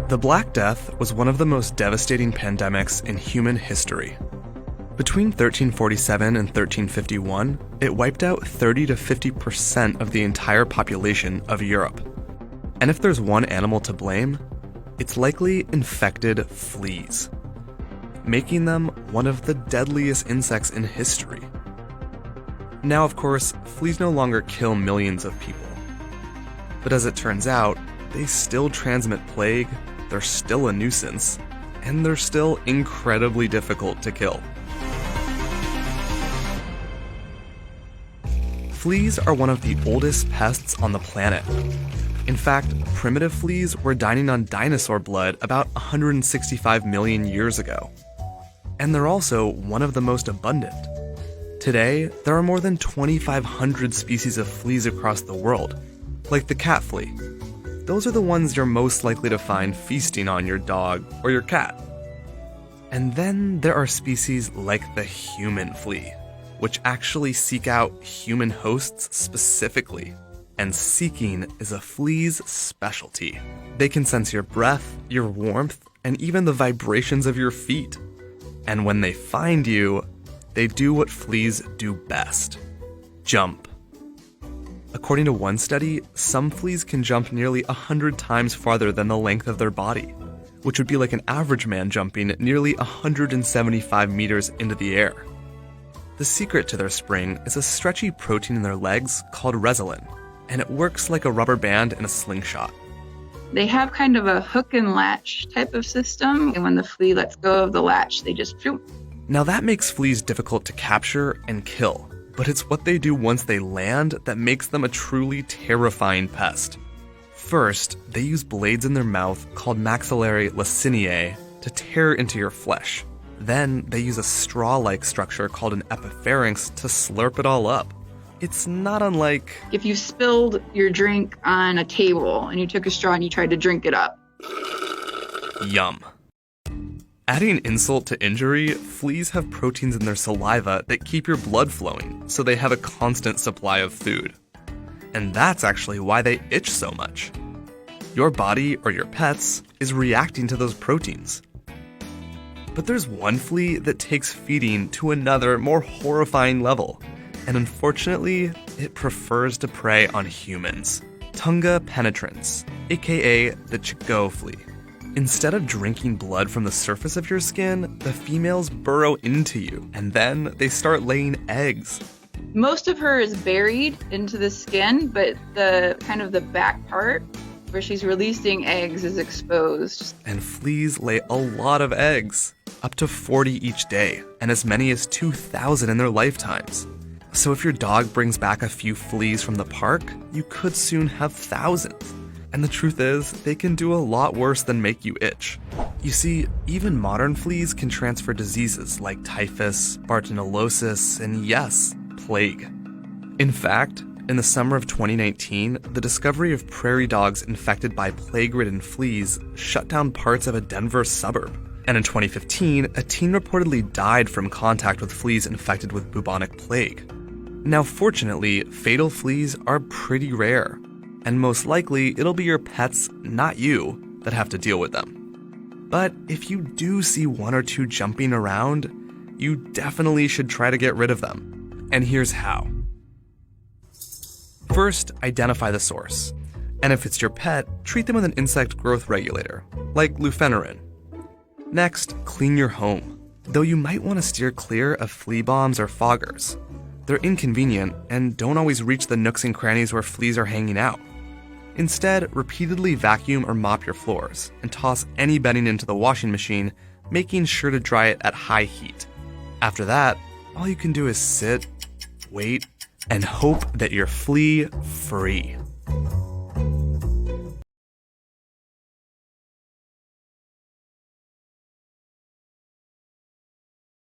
The Black Death was one of the most devastating pandemics in human history. Between 1347 and 1351, it wiped out 30 to 50% of the entire population of Europe. And if there's one animal to blame, it's likely infected fleas, making them one of the deadliest insects in history. Now, of course, fleas no longer kill millions of people. But as it turns out, they still transmit plague, they're still a nuisance, and they're still incredibly difficult to kill. Fleas are one of the oldest pests on the planet. In fact, primitive fleas were dining on dinosaur blood about 165 million years ago. And they're also one of the most abundant. Today, there are more than 2,500 species of fleas across the world, like the cat flea. Those are the ones you're most likely to find feasting on your dog or your cat. And then there are species like the human flea, which actually seek out human hosts specifically. And seeking is a flea's specialty. They can sense your breath, your warmth, and even the vibrations of your feet. And when they find you, they do what fleas do best: jump. According to one study, some fleas can jump nearly 100 times farther than the length of their body, which would be like an average man jumping nearly 175 meters into the air. The secret to their spring is a stretchy protein in their legs called resilin, and it works like a rubber band in a slingshot. They have kind of a hook and latch type of system, and when the flea lets go of the latch, they just shoot. Now that makes fleas difficult to capture and kill, but it's what they do once they land that makes them a truly terrifying pest. First, they use blades in their mouth called maxillary laciniae to tear into your flesh. Then they use a straw-like structure called an epipharynx to slurp it all up. It's not unlike if you spilled your drink on a table and you took a straw and you tried to drink it up. Yum. Adding insult to injury, fleas have proteins in their saliva that keep your blood flowing, so they have a constant supply of food. And that's actually why they itch so much. Your body, or your pet's, is reacting to those proteins. But there's one flea that takes feeding to another, more horrifying level. And unfortunately, it prefers to prey on humans. Tunga penetrans, aka the Chico flea. Instead of drinking blood from the surface of your skin, the females burrow into you, and then they start laying eggs. Most of her is buried into the skin, but the kind of the back part where she's releasing eggs is exposed. And fleas lay a lot of eggs, up to 40 each day, and as many as 2,000 in their lifetimes. So if your dog brings back a few fleas from the park, you could soon have thousands. And the truth is, they can do a lot worse than make you itch. You see, even modern fleas can transfer diseases like typhus, Bartonellosis, and yes, plague. In fact, in the summer of 2019, the discovery of prairie dogs infected by plague-ridden fleas shut down parts of a Denver suburb. And in 2015, a teen reportedly died from contact with fleas infected with bubonic plague. Now, fortunately, fatal fleas are pretty rare. And most likely, it'll be your pets, not you, that have to deal with them. But if you do see one or two jumping around, you definitely should try to get rid of them. And here's how. First, identify the source. And if it's your pet, treat them with an insect growth regulator, like lufenarin. Next, clean your home. Though you might want to steer clear of flea bombs or foggers. They're inconvenient and don't always reach the nooks and crannies where fleas are hanging out. Instead, repeatedly vacuum or mop your floors and toss any bedding into the washing machine, making sure to dry it at high heat. After that, all you can do is sit, wait, and hope that you're flea-free.